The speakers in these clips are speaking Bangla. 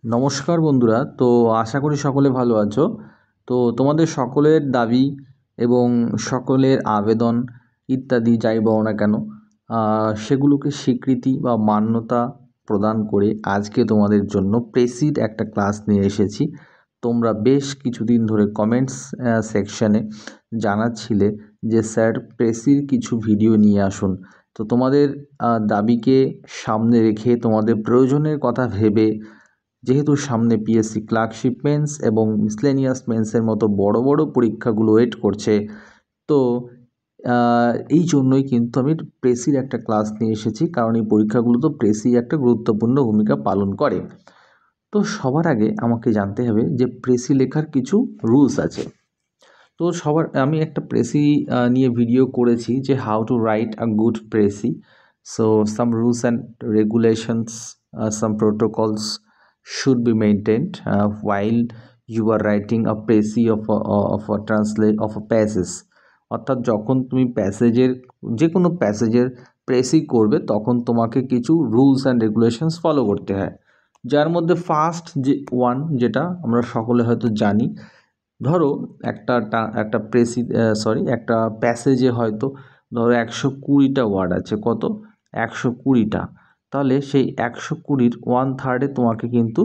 নমস্কার বন্ধুরা। তো আশা করি সকলে ভালো আছো। তো তোমাদের সকলের দাবি এবং সকলের আবেদন ইত্যাদি যাই বলো না কেন, সেগুলোকে স্বীকৃতি বা মান্যতা প্রদান করে আজকে তোমাদের জন্য প্রেসিড একটা ক্লাস নিয়ে এসেছি। তোমরা বেশ কিছুদিন ধরে কমেন্টস সেকশানে জানাচ্ছিলে যে স্যার প্রেসির কিছু ভিডিও নিয়ে আসুন। তো তোমাদের দাবিকে সামনে রেখে, তোমাদের প্রয়োজনের কথা ভেবে, যেহেতু সামনে পিএসসি ক্লার্কশিপ মেন্স এবং মিসলেনিয়াস মেন্সের মতো বড় বড় পরীক্ষাগুলো ওয়েট করছে, তো এই জন্যই কিন্তু আমি প্রেসির একটা ক্লাস নিয়ে এসেছি, কারণ এই পরীক্ষাগুলো তো প্রেসি একটা গুরুত্বপূর্ণ ভূমিকা পালন করে। তো সবার আগে আমাকে জানতে হবে যে প্রেসি লেখার কিছু রুলস আছে। তো আমি একটা প্রেসি নিয়ে ভিডিও করেছি যে how to write a good precis. So some rules and regulations, some protocols should be maintained while you are writing a précis of a passage। অর্থাৎ যখন তুমি প্যাসেজের, যে কোনো প্যাসেজের প্রেসি করবে তখন তোমাকে কিছু রুলস অ্যান্ড রেগুলেশনস ফলো করতে হয়, যার মধ্যে ফার্স্ট যে যেটা আমরা সকলে হয়তো জানি। ধরো একটা একটা প্যাসেজে হয়তো ধরো 120টা ওয়ার্ড আছে। কত? 120টা। তাহলে সেই 120-র 1/3 তোমাকে কিন্তু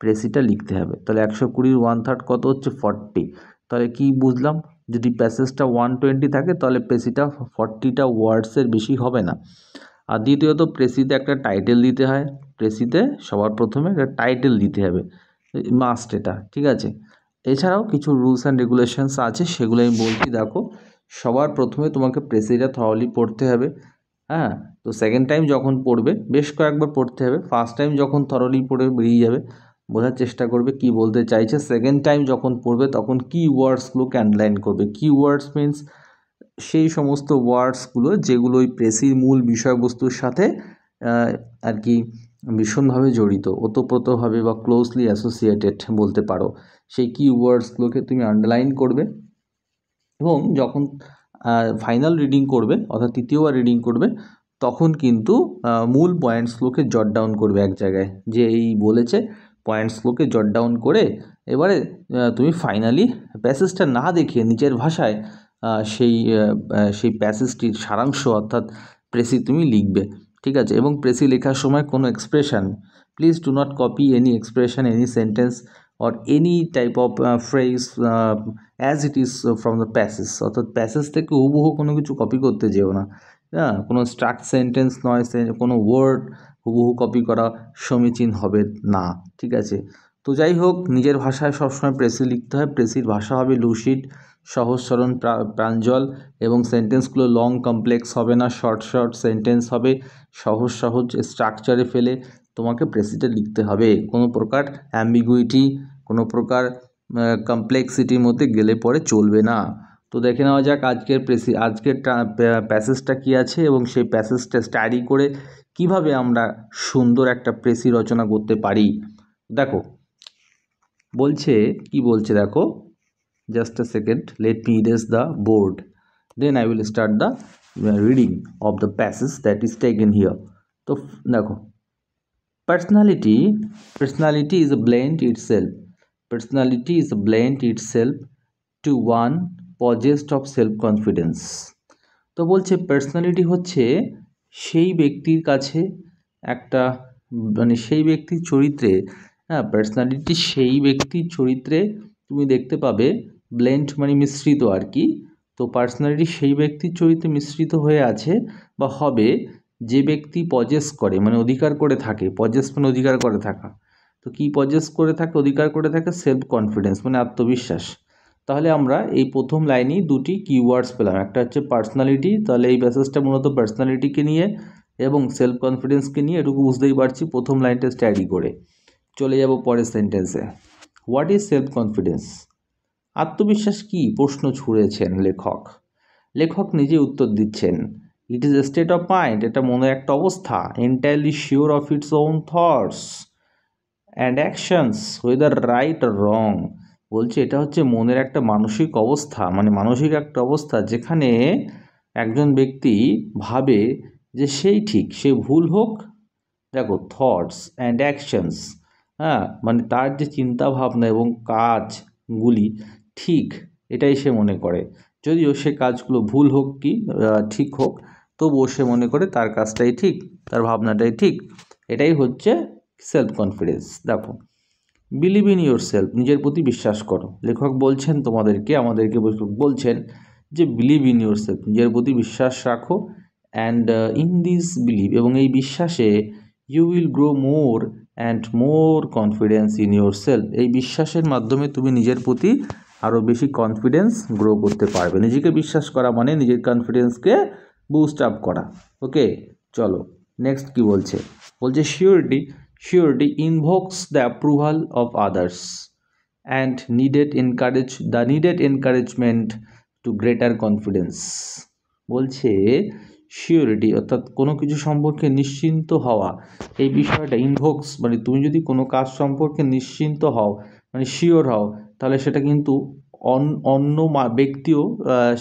প্রেসিটা লিখতে হবে। তাহলে 120-র 1/3 কত হচ্ছে? 40। তাহলে কি বুঝলাম? যদি প্যাসেজটা 120 থাকে তাহলে প্রেসিটা 40টা ওয়ার্ডসের বেশি হবে না। আর দ্বিতীয়ত প্রেসিতে একটা টাইটেল দিতে হয়। প্রেসিতে সবার প্রথমে একটা টাইটেল দিতে হবে, মাস্ট এটা, ঠিক আছে? এছাড়াও কিছু রুলস অ্যান্ড রেগুলেশনস আছে, সেগুলো আমি বলছি। দেখো, সবার প্রথমে তোমাকে প্রেসিটা থরলি পড়তে হবে। হ্যাঁ, তো সেকেন্ড টাইম যখন পড়বে, বেশ কয়েকবার পড়তে হবে। ফার্স্ট টাইম যখন থরলি পড়ে বেরিয়ে যাবে, বোঝার চেষ্টা করবে কি বলতে চাইছে। সেকেন্ড টাইম যখন পড়বে তখন কি ওয়ার্ডসগুলোকে আন্ডারলাইন করবে। কি ওয়ার্ডস মিনস সেই সমস্ত ওয়ার্ডসগুলো যেগুলো ওই প্রেসির মূল বিষয়বস্তুর সাথে আর কি ভীষণভাবে জড়িত, ওতপ্রোতভাবে বা ক্লোজলি অ্যাসোসিয়েটেড বলতে পারো। সেই কি ওয়ার্ডসগুলোকে তুমি আন্ডারলাইন করবে এবং যখন ফাইনাল রিডিং করবে, অর্থাৎ তৃতীয়বার রিডিং করবে, তখন কিন্তু মূল পয়েন্টসগুলোকে জট ডাউন করবে এক জায়গায়, যে এই বলেছে, পয়েন্টসগুলোকে জট ডাউন করে এবারে তুমি ফাইনালি প্যাসেজটা না দেখে নিজের ভাষায় সেই প্যাসেজটির সারাংশ অর্থাৎ প্রেসি তুমি লিখবে, ঠিক আছে? এবং প্রেসি লেখার সময় কোনো expression, please do not copy any expression, any sentence or any type of phrase as it is from the passage। অর্থাৎ প্যাসেজ থেকে হুবহু কোনো কিছু কপি করতে যেও না। হ্যাঁ, কোনো স্ট্রাক্ট সেন্টেন্স নয়, কোনো ওয়ার্ড হুবহু কপি করা সমীচীন হবে না, ঠিক আছে? তো যাই হোক, নিজের ভাষায় সবসময় প্রেসি লিখতে হয়। প্রেসির ভাষা হবে লুসিড, সহজ সরল, প্রাঞ্জল, এবং সেন্টেন্সগুলো লং কমপ্লেক্স হবে না, শর্ট শর্ট সেন্টেন্স হবে। সহজ সহজ স্ট্রাকচারে ফেলে তোমাকে প্রেসিটা লিখতে হবে। কোনো প্রকার অ্যাম্বিগুইটি, কোনো প্রকার কমপ্লেক্সিটির মধ্যে গেলে পরে চলবে না। তো দেখে নেওয়া যাক আজকের প্যাসেজটা কী আছে এবং সেই প্যাসেজটা স্টাডি করে কিভাবে আমরা সুন্দর একটা প্রেসি রচনা করতে পারি। দেখো কি বলছে দেখো, just a second, let me erase the board, then I will start the reading of the passage that is taken here. তো দেখো, Personality is a blend itself. Personality is a blend itself to one possessed of self-confidence। তো বলছে পার্সোনালিটি হচ্ছে সেই ব্যক্তির কাছে একটা, মানে সেই ব্যক্তির চরিত্রে, হ্যাঁ, পার্সোনালিটি সেই ব্যক্তির চরিত্রে তুমি দেখতে পাবে, ব্লেন্ড মানে মিশ্রিত আর কি। তো পার্সোনালিটি সেই ব্যক্তির চরিত্রে মিশ্রিত হয়ে আছে বা হবে যে ব্যক্তি পজেস করে, মানে অধিকার করে থাকে। পজেস মানে অধিকার করে থাকা। তো কি পজেস করে থাকে, অধিকার করে থাকে? সেলফ কনফিডেন্স মানে আত্মবিশ্বাস। তাহলে আমরা এই প্রথম লাইনেই দুটি কিওয়ার্ডস পেলাম, একটা হচ্ছে পার্সোনালিটি, তাহলে এই প্যাসেজটা মূলত পার্সোনালিটিকে নিয়ে, এবং সেলফ কনফিডেন্সকে নিয়ে। এটুকু বুঝতেই পারছি প্রথম লাইনটা স্টাডি করে। চলে যাব পরের সেন্টেন্সে। What is self confidence? আত্মবিশ্বাস কি? প্রশ্ন ছুঁড়েছেন লেখক নিজে উত্তর দিচ্ছেন। It is a state of mind, এটা মনের একটা অবস্থা। Entirely sure of its own thoughts and actions whether right or wrong. বলছে এটা হচ্ছে মনের একটা মানসিক অবস্থা, মানে মানসিক একটা অবস্থা যেখানে একজন ব্যক্তি ভাবে যে সেই ঠিক, সে ভুল হোক। দেখো, থটস অ্যান্ড অ্যাকশনস, হ্যাঁ, মানে তার যে চিন্তা ভাবনা এবং কাজগুলি ঠিক, এটাই সে মনে করে। যদিও সে কাজগুলো ভুল হোক কি ঠিক হোক, তবুও সে মনে করে তার কাজটাই ঠিক, তার ভাবনাটাই ঠিক। এটাই হচ্ছে সেলফ কনফিডেন্স। দেখো, বিলিভ ইন ইউর সেলফ, নিজের প্রতি বিশ্বাস করো। লেখক বলছেন তোমাদেরকে, আমাদেরকে বলছেন যে বিলিভ ইন ইউর সেলফ, নিজের প্রতি বিশ্বাস রাখো। অ্যান্ড ইন দিস বিলিভ, এবং এই বিশ্বাসে you will grow more and more confidence in your self. এই বিশ্বাসের মাধ্যমে তুমি নিজের প্রতি আরও বেশি কনফিডেন্স গ্রো করতে পারবে। নিজেকে বিশ্বাস করা মানে নিজের কনফিডেন্সকে বুস্ট আপ করা। ওকে, চলো নেক্সট কি বলছে। বলছে surety invokes the approval of others and the needed encouragement to greater confidence। বলছে শিওরিটি অর্থাৎ কোনো কিছু সম্পর্কে নিশ্চিন্ত হওয়া, এই বিষয়টা ইনভোকস মানে তুমি যদি কোনো কাজ সম্পর্কে নিশ্চিন্ত হও, মানে শিওর হও, তাহলে সেটা কিন্তু অন্য ব্যক্তিও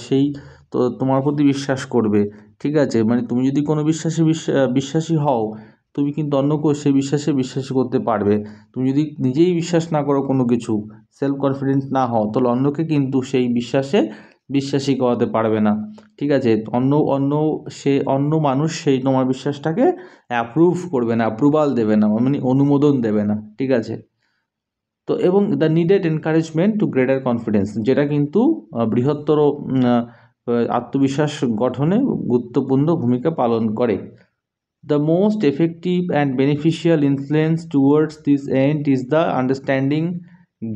সেই তো তোমার প্রতি বিশ্বাস করবে। ঠিক আছে, মানে তুমি যদি কোনো বিশ্বাসী হও, তুমি কিন্তু অন্য কেউ সেই বিশ্বাসী করতে পারবে। তুমি যদি নিজেই বিশ্বাস না করো কোনো কিছু, সেলফ কনফিডেন্স না হও, তাহলে অন্যকে কিন্তু সেই বিশ্বাসী করাতে পারবে না। ঠিক আছে, অন্য মানুষ সেই তোমার বিশ্বাসটাকে অ্যাপ্রুভ করবে না, অ্যাপ্রুভাল দেবে না, মানে অনুমোদন দেবে না। ঠিক আছে, তো এবং the needed encouragement to greater confidence, যেটা কিন্তু বৃহত্তর আত্মবিশ্বাস গঠনে গুরুত্বপূর্ণ ভূমিকা পালন করে। The most effective and beneficial influence towards this end is the understanding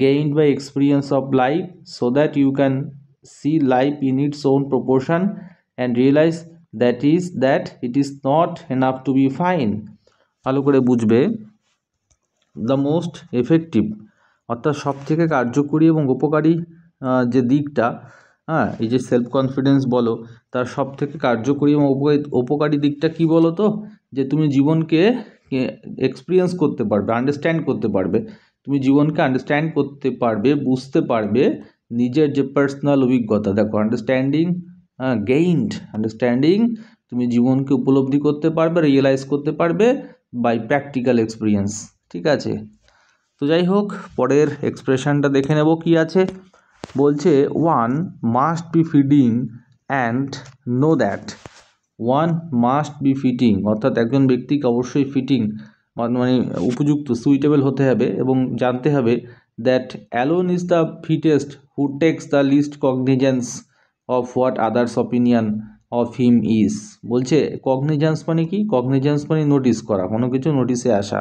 gained by experience of life, so that you can see life in its own proportion and realize that it is not enough to be fine। ভালো করে বুঝবে, দ্য মোস্ট এফেক্টিভ অর্থাৎ সবথেকে কার্যকরী এবং উপকারী যে দিকটা, হ্যাঁ, এই যে সেলফ কনফিডেন্স বলো, তার সবথেকে কার্যকরী এবং উপকারী দিকটা কি বলো তো, যে তুমি জীবনকে এক্সপিরিয়েন্স করতে পারবে, আন্ডারস্ট্যান্ড করতে পারবে। তুমি জীবনকে আন্ডারস্ট্যান্ড করতে পারবে, বুঝতে পারবে নিজের যে পার্সোনাল অভিজ্ঞতা। দেখো, আন্ডারস্ট্যান্ডিং, তুমি জীবনকে উপলব্ধি করতে পারবে, রিয়েলাইজ করতে পারবে বাই প্র্যাকটিক্যাল এক্সপিরিয়েন্স। ঠিক আছে, তো যাই হোক, পরের এক্সপ্রেশনটা দেখে নেব কি আছে। বলছে one must be fitting and know that. অর্থাৎ একজন ব্যক্তিকে অবশ্যই ফিটিং মানে উপযুক্ত, সুইটেবল হতে হবে এবং জানতে হবে that alone is the fittest who takes the least cognizance of what others opinion of him is. বলছে কগনিজেন্স মানে কি? কগনিজেন্স মানে নোটিস করা, কোনো কিছু নোটিসে আসা।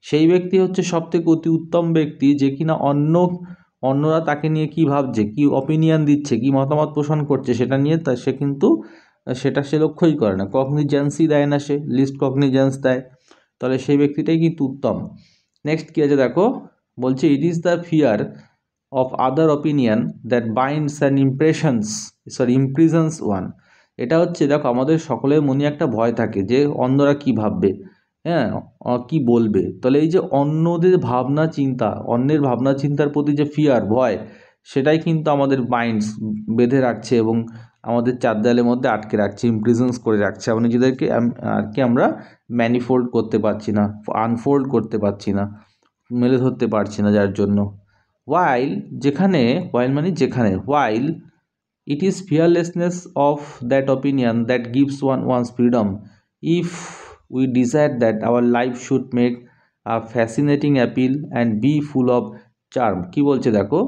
সেই ব্যক্তি হচ্ছে সবথেকে অতি উত্তম ব্যক্তি যে কিনা অন্যরা তাকে নিয়ে কি ভাবছে, কি অপিনিয়ন দিচ্ছে, কি মতামত পোষণ করছে, সেটা নিয়ে সে কিন্তু সে লক্ষ্যই করে না। কগনিজেন্সই দেয় না, সে লিস্ট কগনিজেন্স দেয়, তাহলে সেই ব্যক্তিটাই কিন্তু উত্তম। নেক্সট কী আছে দেখো, বলছে it is the fear of other opinion that binds and imprisons one. এটা হচ্ছে, দেখো, আমাদের সকলের মনে একটা ভয় থাকে যে অন্যরা কি ভাববে, হ্যাঁ, কি বলবে। তাহলে এই যে অন্যের ভাবনা চিন্তার প্রতি যে ফিয়ার, ভয়, সেটাই কিন্তু আমাদের মাইন্ডস বেঁধে রাখছে এবং আমাদের চার দেয়ালের মধ্যে আটকে রাখছে, ইমপ্রিজন্স করে রাখছে। আমরা নিজেদেরকে আর কি আমরা ম্যানিফোল্ড করতে পারছি না, আনফোল্ড করতে পারছি না, মেলে ধরতে পারছি না। যার জন্য ওয়াইল it is fearlessness of that opinion that gives one's freedom. If we desire that our life should make a fascinating appeal and be full of charm। কি বলছে দেখো,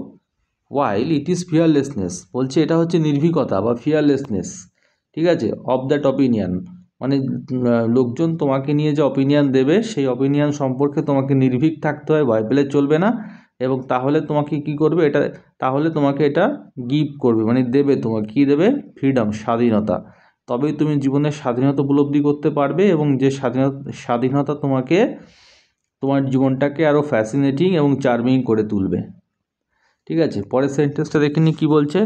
while it is fearlessness, বলছে এটা হচ্ছে নির্ভীকতা বা ফিয়ারলেসনেস। ঠিক আছে, অফ দ্যাট অপিনিয়ন মানে লোকজন তোমাকে নিয়ে যে অপিনিয়ন দেবে, সেই অপিনিয়ন সম্পর্কে তোমাকে নির্ভীক থাকতে হয়, ভয় পেলে চলবে না। এবং তাহলে তোমাকে কি করবে, তাহলে তোমাকে এটা গিভ করবে, মানে দেবে, তোমাকে কি দেবে? ফ্রিডম, স্বাধীনতা। তবেই তুমি জীবনের স্বাধীনতা উপলব্ধি করতে পারবে এবং যে স্বাধীনতা তোমার জীবনটাকে আরও ফ্যাসিনেটিং এবং চার্মিং করে তুলবে। ঠিক আছে, পরের সেন্টেন্সটা দেখে নি কী বলছে।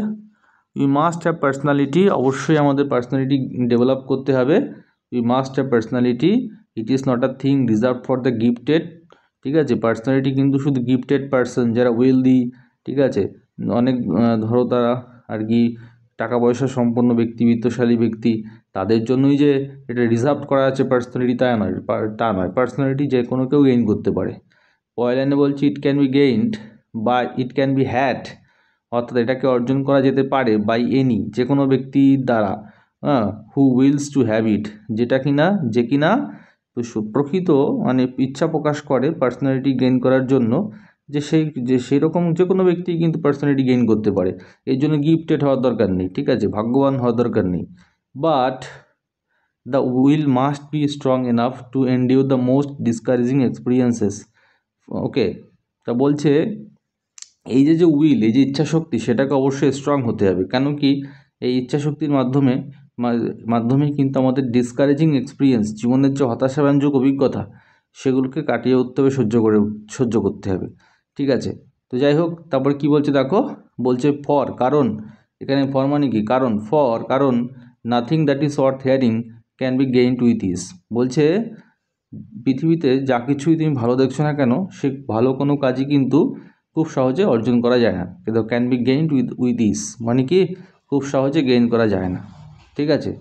উই মাস্ট হ্যাভ পার্সোনালিটি, অবশ্যই আমাদের পার্সোনালিটি ডেভেলপ করতে হবে। We must have personality, it is not a thing reserve for the gifted. ঠিক আছে, পার্সোনালিটি কিন্তু শুধু গিফটেড পার্সন, যারা ওয়েলদি, ঠিক আছে, অনেক ধরো তারা আর কি টাকা পয়সা সম্পন্ন ব্যক্তি, বিত্তশালী ব্যক্তি, তাদের জন্যই যে এটা রিজার্ভ করা আছে পার্সোনালিটি, তা নয়। পার্সোনালিটি যে কোনো কেউ গেইন করতে পারে। পয়লা বলছি ইট ক্যান বি গেইনড বা ইট ক্যান বি হ্যাড, অর্থাৎ এটাকে অর্জন করা যেতে পারে বাই এনি, যে কোনো ব্যক্তির দ্বারা, হু উইলস টু হ্যাভ ইট, যেটা কিনা যে কিনা প্রকৃত মানে ইচ্ছা প্রকাশ করে পার্সোনালিটি গেইন করার জন্য, যে সেই রকম যে কোনো ব্যক্তি কিন্তু পার্সোনালিটি গেইন করতে পারে। এর জন্য গিফটেড হওয়ার দরকার নেই, ঠিক আছে, ভাগ্যবান হওয়ার দরকার নেই। But the will must be strong enough to endure the most discouraging experiences. Okay, তা বলছে এই যে উইল, এই যে ইচ্ছাশক্তি, সেটাকে অবশ্যই স্ট্রং হতে হবে। কেন কি, এই ইচ্ছাশক্তির মাধ্যমে কিন্তু আমাদের ডিসকারেজিং এক্সপিরিয়েন্স, জীবনের যে হতাশাব্যঞ্জক অভিজ্ঞতা, সেগুলোকে কাটিয়ে উঠতে হবে, সহ্য করতে হবে, ঠিক আছে। তো যাই হোক, তারপর কি বলছে দেখো, বলছে ফর, কারণ, এখানে ফর মানে কি, কারণ, ফর কারণ, nothing that is worth hearing can be gained with is. বলছে পৃথিবীতে যা কিছুই তুমি ভালো দেখছো না কেন, সে ভালো কোনো কাজই কিন্তু খুব সহজে অর্জন করা যায় না। কিন্তু can be gained with is মানে কি, খুব সহজে গেইন করা যায় না, ঠিক আছে।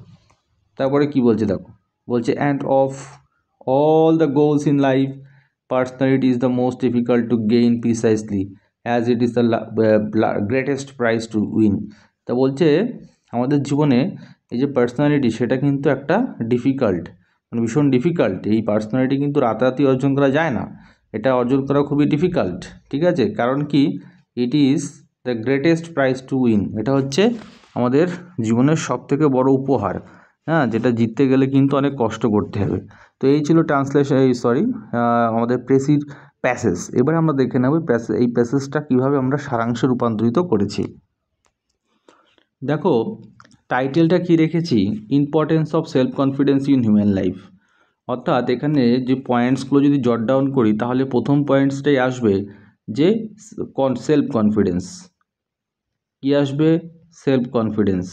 তারপরে কি বলছে দেখো, বলছে and of all the goals in life personality is the most difficult to gain precisely as it is the greatest prize to win. তা বলছে আমাদের জীবনে এই যে পার্সোনালিটি, সেটা কিন্তু একটা ডিফিকাল্ট, মানে ভীষণ ডিফিকাল্ট। এই পার্সোনালিটি কিন্তু রাতারাতি অর্জন করা যায় না, এটা অর্জন করা খুবই ডিফিকাল্ট, ঠিক আছে। কারণ কি, ইট is the greatest prize to win, এটা হচ্ছে আমাদের জীবনের সবথেকে বড় উপহার, হ্যাঁ, যেটা জিততে গেলে কিন্তু অনেক কষ্ট করতে হবে। তো এই ছিল আমাদের প্রেসির প্যাসেজ। এবার আমরা দেখে নেব এই প্যাসেজটা কীভাবে আমরা সারাংশে রূপান্তরিত করেছি। দেখো টাইটেলটা কি রেখেছি, importance of self confidence in human life. অর্থাৎ এখানে যে পয়েন্টসগুলো যদি জট ডাউন করি, তাহলে প্রথম পয়েন্টসটাই আসবে যে সেলফ কনফিডেন্স। কী আসবে, সেলফ কনফিডেন্স,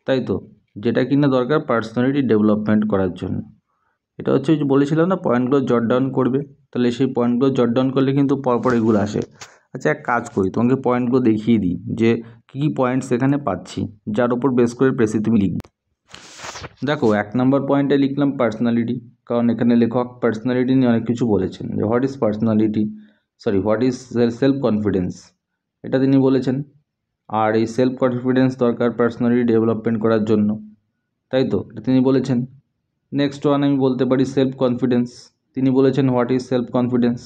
তাই তো, যেটা কিনা দরকার পার্সোনালিটি ডেভেলপমেন্ট করার জন্য। এটা হচ্ছে যে বলেছিলাম না, পয়েন্টগুলো জট ডাউন করবে, তাহলে সেই পয়েন্টগুলো জট ডাউন করলে কিন্তু পরপর এগুলো আসে। আচ্ছা, এক কাজ করি, তোমাকে পয়েন্টগুলো দেখিয়ে দিই যে কী কী পয়েন্টস এখানে পাচ্ছি, যার উপর বেস করে প্রেসি তুমি লিখবে। দেখো 1 নম্বর পয়েন্টে লিখলাম পার্সোনালিটি, কারণ এখানে লেখক পার্সোনালিটি নিয়ে অনেক কিছু বলেছেন, যে হোয়াট ইজ সেলফ কনফিডেন্স, এটা তিনি বলেছেন। আর এই সেলফ কনফিডেন্স দরকার পার্সোনালিটি ডেভেলপমেন্ট করার জন্য, তাই তো, এটা তিনি বলেছেন। নেক্সট ওয়ান আমি বলতে পারি সেলফ কনফিডেন্স, তিনি বলেছেন হোয়াট ইজ সেলফ কনফিডেন্স,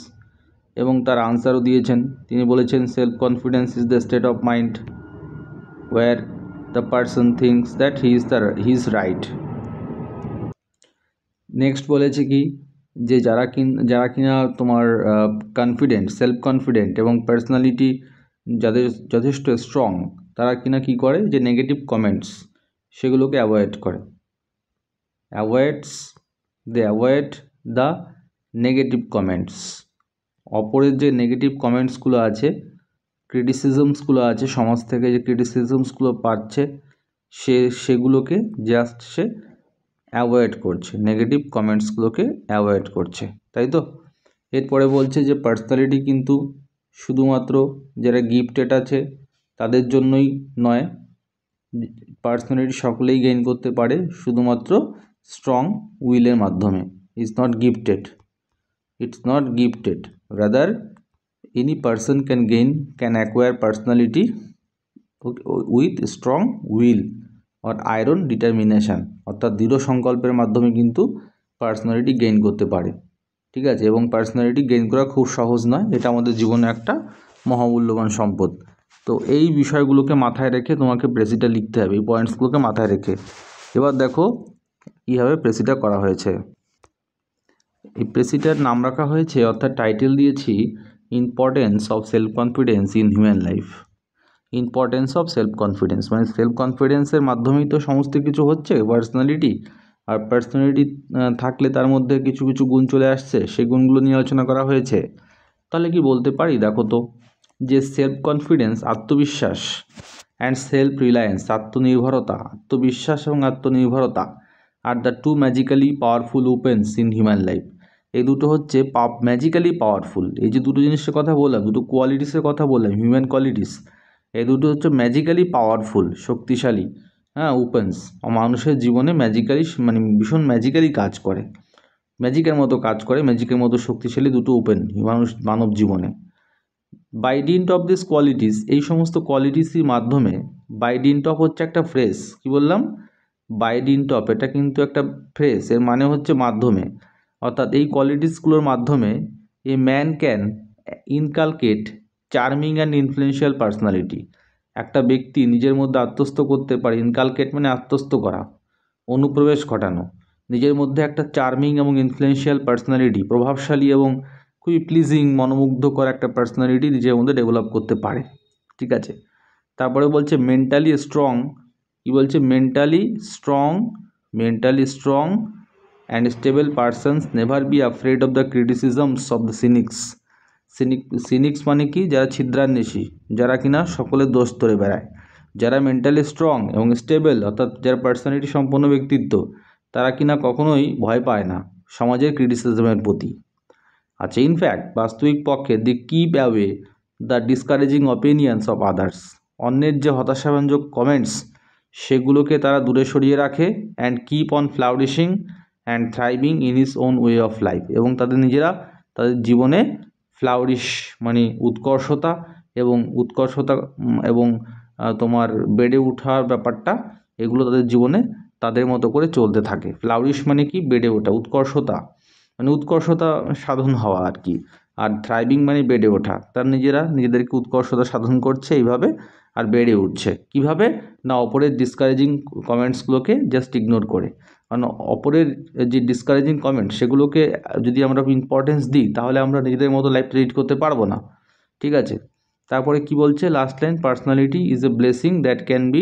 এবং তার আনসারও দিয়েছেন। তিনি বলেছেন self confidence is the state of mind where the person thinks that he is right. Next বলেছে কি, যে যারা কিনা তোমার কনফিডেন্ট, সেলফ কনফিডেন্ট এবং পার্সোনালিটি যাদের যথেষ্ট স্ট্রং, তারা কিনা কি করে, যে নেগেটিভ কমেন্টস সেগুলোকে অ্যাভয়েড করে, দে অ্যাভয়েড দ্য নেগেটিভ কমেন্টস। অপরের যে নেগেটিভ কমেন্টসগুলো আছে, ক্রিটিসিজমসগুলো আছে, সমাজ থেকে যে ক্রিটিসিজমসগুলো পাচ্ছে, সেগুলোকে জাস্ট সে অ্যাভয়েড করছে, নেগেটিভ কমেন্টসগুলোকে অ্যাভয়েড করছে, তাই তো। এরপরে বলছে যে পার্সোনালিটি কিন্তু শুধুমাত্র যারা গিফটেড আছে তাদের জন্যই নয়, পার্সোনালিটি সকলেই গেইন করতে পারে, শুধুমাত্র স্ট্রং উইলের মাধ্যমে। It's not gifted rather any person can acquire personality with strong will or iron determination, অর্থাৎ দৃঢ় সংকল্পের মাধ্যমে কিন্তু পার্সোনালিটি গেইন করতে পারে, ঠিক আছে। এবং পার্সোনালিটি গেইন করা খুব সহজ নয়, এটা আমাদের জীবনে একটা মহামূল্যবান সম্পদ। তো এই বিষয়গুলোকে মাথায় রেখে তোমাকে প্রেসিটা লিখতে হবে, এই পয়েন্টসগুলোকে মাথায় রেখে। এবার দেখো কীভাবে প্রেসিটা করা হয়েছে। এই প্রেসিটার নাম রাখা হয়েছে, অর্থাৎ টাইটেল দিয়েছি importance of self confidence in human life. Importance of self confidence মানে সেলফ কনফিডেন্সের মাধ্যমেই তো সমস্ত কিছু হচ্ছে, পার্সোনালিটি। আর পার্সোনালিটি থাকলে তার মধ্যে কিছু কিছু গুণ চলে আসছে, সেই গুণগুলো নিয়ে আলোচনা করা হয়েছে। তাহলে কি বলতে পারি, দেখো তো, যে সেলফ কনফিডেন্স আত্মবিশ্বাস, অ্যান্ড সেলফ রিলায়েন্স আত্মনির্ভরতা, আত্মবিশ্বাস এবং আত্মনির্ভরতা are the two magically powerful weapons in human life. এই দুটো হচ্ছে ম্যাজিক্যালি পাওয়ারফুল, এই যে দুটো জিনিসের কথা বললাম, দুটো কোয়ালিটিসের কথা বললাম, হিউম্যান কোয়ালিটিস, এই দুটো হচ্ছে ম্যাজিক্যালি পাওয়ারফুল, শক্তিশালী, হ্যাঁ, ওপেন্স, মানুষের জীবনে ম্যাজিক্যালি মানে ভীষণ ম্যাজিক্যালি কাজ করে, ম্যাজিকের মতো কাজ করে, ম্যাজিকের মতো শক্তিশালী, দুটো ওপেন মানব জীবনে। By dint of this qualities, এই সমস্ত কোয়ালিটিসের মাধ্যমে, বাই ডিন্ট অফ হচ্ছে একটা ফ্রেজ, কি বললাম, বাই ডিন্ট অফ, এটা কিন্তু একটা ফ্রেজ, এর মানে হচ্ছে মাধ্যমে, অর্থাৎ এই কোয়ালিটিসগুলোর মাধ্যমে a man can inculcate charming and influential personality, একটা ব্যক্তি নিজের মধ্যে আত্মস্থ করতে পারে, ইনকালকেট মানে আত্মস্থ করা, অনুপ্রবেশ ঘটানো, নিজের মধ্যে একটা চার্মিং এবং ইনফ্লুয়েন্সিয়াল পার্সোনালিটি, প্রভাবশালী এবং খুবই প্লিজিং, মনোমুগ্ধকর একটা পার্সোনালিটি নিজের মধ্যে ডেভেলপ করতে পারে। ঠিক আছে, তারপরে বলছে মেন্টালি স্ট্রং, কি বলছে, mentally strong and stable persons never be afraid of the criticisms of the cynics মানে কি, যারা ছিদ্রান্বেষী, যারা কিনা সকলের দোষ ধরে বেড়ায়। যারা মেন্টালি স্ট্রং এবং স্টেবল, অর্থাৎ যারা পার্সোনালিটি সম্পন্ন ব্যক্তিত্ব, তারা কিনা কখনোই ভয় পায় না সমাজের ক্রিটিসিজমের প্রতি। আচ্ছা, ইনফ্যাক্ট বাস্তবিক পক্ষে the keep away the discouraging opinions of others, অন্যের যে হতাশাব্যঞ্জক কমেন্টস সেগুলোকে তারা দূরে সরিয়ে রাখে, and keep on flourishing and thriving in his own way of life, এবং তাদের নিজেরা তাদের জীবনে ফ্লাউরিশ মানে উৎকর্ষতা এবং তোমার বেড়ে ওঠার ব্যাপারটা, এগুলো তাদের জীবনে তাদের মতো করে চলতে থাকে। ফ্লাউরিশ মানে কি, বেড়ে ওঠা, উৎকর্ষতা মানে উৎকর্ষতা সাধন হওয়া আর কি, আর থ্রাইভিং মানে বেড়ে ওঠা, তার নিজেদেরকে উৎকর্ষতা সাধন করছে এইভাবে, আর বেড়ে উঠছে কিভাবে না, অপরের ডিসকারেজিং কমেন্টসগুলোকে জাস্ট ইগনোর করে। কারণ অপরের যে ডিসকারেজিং কমেন্ট সেগুলোকে যদি আমরা ইম্পর্টেন্স দিই তাহলে আমরা নিজেদের মতো লাইফ লিড করতে পারবো না। ঠিক আছে, তারপরে কি বলছে last line, personality is a blessing that can't be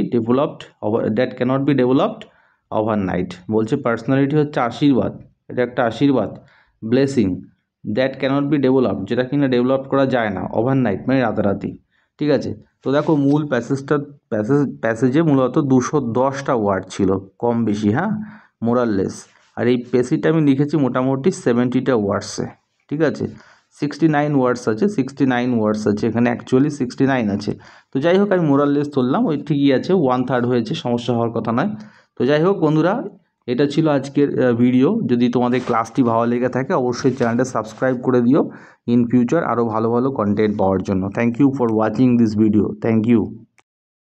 developed overnight, বলছে পার্সোনালিটি হচ্ছে আশীর্বাদ, এটা একটা আশীর্বাদ, blessing that can't be developed, যেটা কিনা ডেভেলপ করা যায় না, ওভারনাইট মানে রাতারাতি। ঠিক আছে, তো দেখো মূল প্যাসেজে মূলত 210টা ওয়ার্ড ছিল, কম বেশি, হ্যাঁ, মোরাললেস, আর এই পেসিটা আমি লিখেছি মোটামুটি 70টা ওয়ার্ডসে। ঠিক আছে, 69 ওয়ার্ডস আছে এখানে, অ্যাকচুয়ালি 69 আছে। তো যাই হোক, আমি মোরাললেস ধরলাম, ওই ঠিকই আছে, 1/3 হয়েছে, সমস্যা হওয়ার কথা নয়। তো যাই হোক বন্ধুরা, এটা ছিল আজকের ভিডিও। যদি তোমাদের ক্লাসটি ভালো লেগে থাকে অবশ্যই চ্যানেলটা সাবস্ক্রাইব করে দিও ইন ফিউচার আরও ভালো ভালো কন্টেন্ট পাওয়ার জন্য। Thank you for watching this video, thank you.